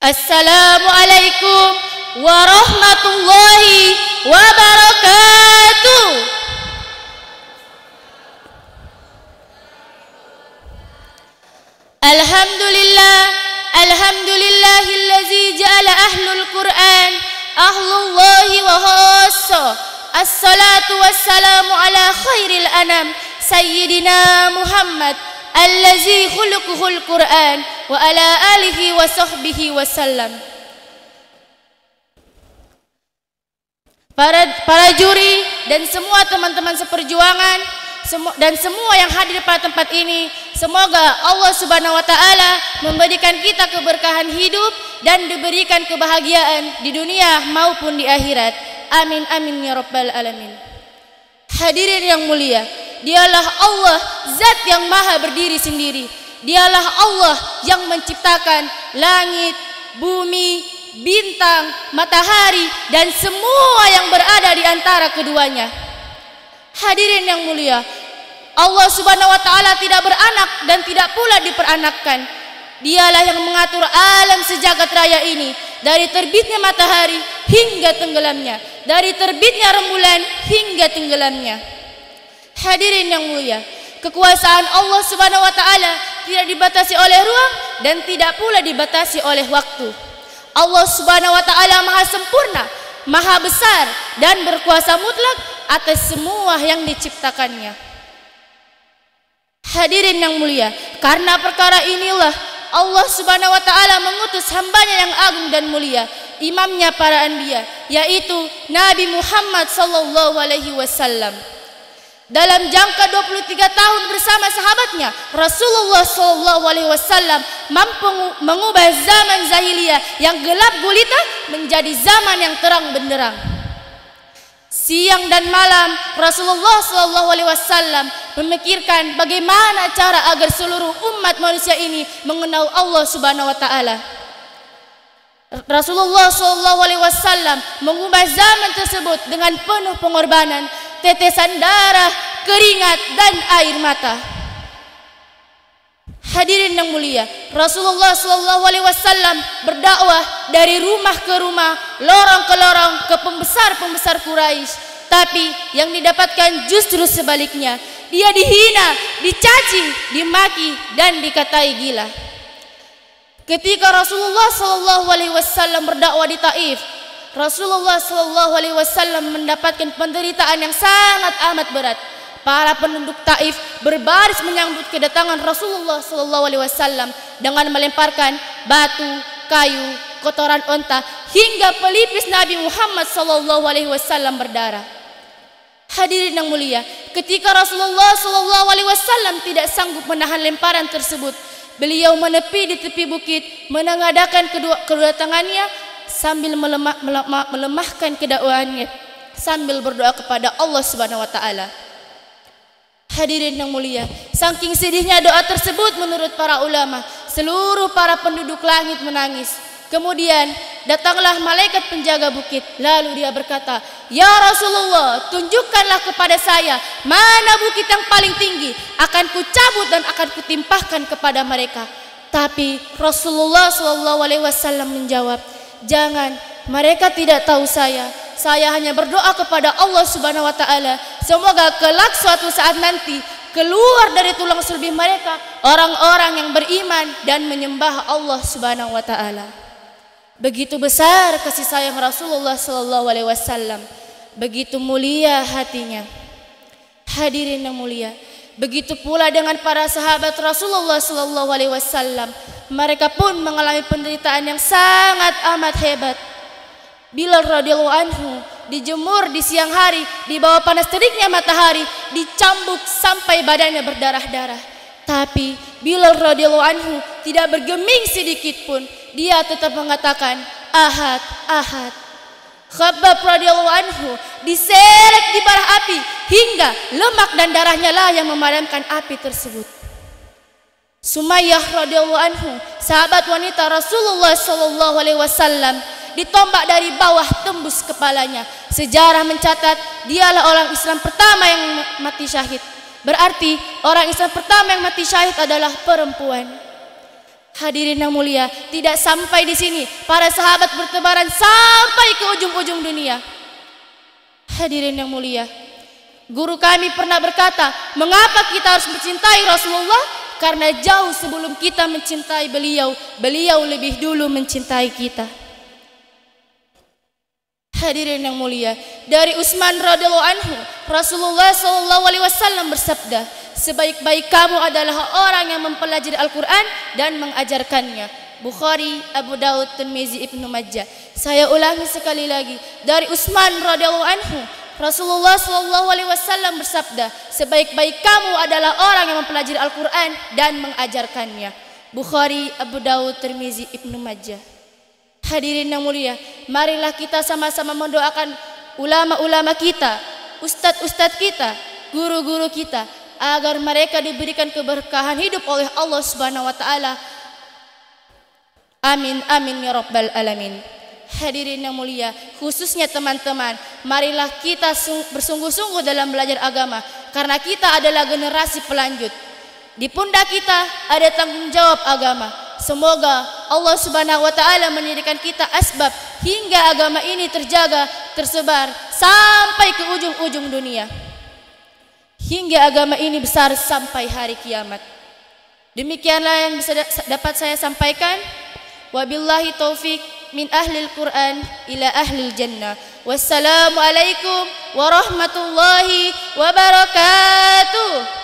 Assalamualaikum warahmatullahi wabarakatuh. Alhamdulillah, alhamdulillahillazi ja'ala ahlul Qur'an ahlullahi wa khassa. Assalatu wassalamu ala khairil anam sayyidina Muhammad allazi khuluquhul Qur'an wa ala alihi wa sahbihi wasallam. Para juri dan semua teman-teman seperjuangan dan semua yang hadir pada tempat ini, semoga Allah Subhanahu wa taala memberikan kita keberkahan hidup dan diberikan kebahagiaan di dunia maupun di akhirat. Amin amin ya rabbal alamin. Hadirin yang mulia, dialah Allah zat yang maha berdiri sendiri. Dialah Allah yang menciptakan langit, bumi, bintang, matahari dan semua yang berada di antara keduanya. Hadirin yang mulia, Allah Subhanahu wa taala tidak beranak dan tidak pula diperanakkan. Dialah yang mengatur alam sejagat raya ini, dari terbitnya matahari hingga tenggelamnya, dari terbitnya rembulan hingga tenggelamnya. Hadirin yang mulia, kekuasaan Allah Subhanahu wa taala tidak dibatasi oleh ruang dan tidak pula dibatasi oleh waktu. Allah Subhanahu wa taala maha sempurna, maha besar dan berkuasa mutlak atas semua yang diciptakannya. Hadirin yang mulia, karena perkara inilah Allah Subhanahu wa taala mengutus hambanya yang agung dan mulia, imamnya para anbiya, yaitu Nabi Muhammad sallallahu alaihi wasallam. Dalam jangka 23 tahun bersama sahabatnya, Rasulullah sallallahu alaihi wasallam mampu mengubah zaman jahiliyah yang gelap gulita menjadi zaman yang terang benderang. Siang dan malam Rasulullah sallallahu alaihi wasallam memikirkan bagaimana cara agar seluruh umat manusia ini mengenal Allah Subhanahu wa taala. Rasulullah sallallahu alaihi wasallam mengubah zaman tersebut dengan penuh pengorbanan, tetesan darah, keringat dan air mata. Hadirin yang mulia, Rasulullah sallallahu alaihi wasallam berdakwah dari rumah ke rumah, lorong ke lorong ke pembesar-pembesar Quraisy, tapi yang didapatkan justru sebaliknya. Dia dihina, dicaci, dimaki dan dikatai gila. Ketika Rasulullah sallallahu alaihi wasallam berdakwah di Taif, Rasulullah sallallahu alaihi wasallam mendapatkan penderitaan yang sangat amat berat. Para penduduk Taif berbaris menyambut kedatangan Rasulullah sallallahu alaihi wasallam dengan melemparkan batu, kayu, kotoran onta hingga pelipis Nabi Muhammad sallallahu alaihi wasallam berdarah. Hadirin yang mulia, ketika Rasulullah sallallahu alaihi wasallam tidak sanggup menahan lemparan tersebut, beliau menepi di tepi bukit, menengadahkan kedua tangannya sambil melemahkan kedakwaannya, sambil berdoa kepada Allah Subhanahu wa taala. Hadirin yang mulia, saking sedihnya doa tersebut menurut para ulama, seluruh para penduduk langit menangis. Kemudian datanglah malaikat penjaga bukit, lalu dia berkata, "Ya Rasulullah, tunjukkanlah kepada saya mana bukit yang paling tinggi, akan kucabut dan akan kutimpahkan kepada mereka." Tapi Rasulullah SAW menjawab, "Jangan, mereka tidak tahu saya. Saya hanya berdoa kepada Allah Subhanahu wa taala, semoga kelak suatu saat nanti keluar dari tulang sulbi mereka orang-orang yang beriman dan menyembah Allah Subhanahu wa taala." Begitu besar kasih sayang Rasulullah sallallahu alaihi wasallam, begitu mulia hatinya. Hadirin yang mulia, begitu pula dengan para sahabat Rasulullah sallallahu alaihi wasallam. Mereka pun mengalami penderitaan yang sangat amat hebat. Bilal radhiyallahu anhu dijemur di siang hari di bawah panas teriknya matahari, dicambuk sampai badannya berdarah-darah. Tapi Bilal radhiyallahu anhu tidak bergeming sedikit pun. Dia tetap mengatakan, "Ahad, ahad." Khabbab radhiyallahu anhu diseret di bara api hingga lemak dan darahnya lah yang memadamkan api tersebut. Sumayyah radhiyallahu anhu, sahabat wanita Rasulullah sallallahu alaihi wasallam, ditombak dari bawah tembus kepalanya. Sejarah mencatat dialah orang Islam pertama yang mati syahid. Berarti orang Islam pertama yang mati syahid adalah perempuan. Hadirin yang mulia, tidak sampai di sini, para sahabat bertebaran sampai ke ujung-ujung dunia. Hadirin yang mulia, guru kami pernah berkata, mengapa kita harus mencintai Rasulullah? Karena jauh sebelum kita mencintai beliau, beliau lebih dulu mencintai kita. Hadirin yang mulia, dari Utsman radhiyallahu anhu, Rasulullah SAW bersabda, sebaik-baik kamu adalah orang yang mempelajari Al-Quran dan mengajarkannya. Bukhari, Abu Daud, Tirmizi, Ibnu Majah. Saya ulangi sekali lagi, dari Utsman radhiyallahu anhu, Rasulullah SAW bersabda, sebaik-baik kamu adalah orang yang mempelajari Al-Quran dan mengajarkannya. Bukhari, Abu Daud, Tirmizi, Ibnu Majah. Hadirin yang mulia, marilah kita sama-sama mendoakan ulama-ulama kita, ustadz-ustadz kita, guru-guru kita, agar mereka diberikan keberkahan hidup oleh Allah Subhanahu wa taala. Amin amin ya rabbal alamin. Hadirin yang mulia, khususnya teman-teman, marilah kita bersungguh-sungguh dalam belajar agama, karena kita adalah generasi pelanjut. Di pundak kita ada tanggung jawab agama. Semoga Allah Subhanahu wa taala menjadikan kita asbab hingga agama ini terjaga, tersebar sampai ke ujung-ujung dunia, hingga agama ini besar sampai hari kiamat. Demikianlah yang bisa dapat saya sampaikan. Wabillahi taufik min ahlil Quran ila ahlil jannah. Wassalamualaikum warahmatullahi wabarakatuh.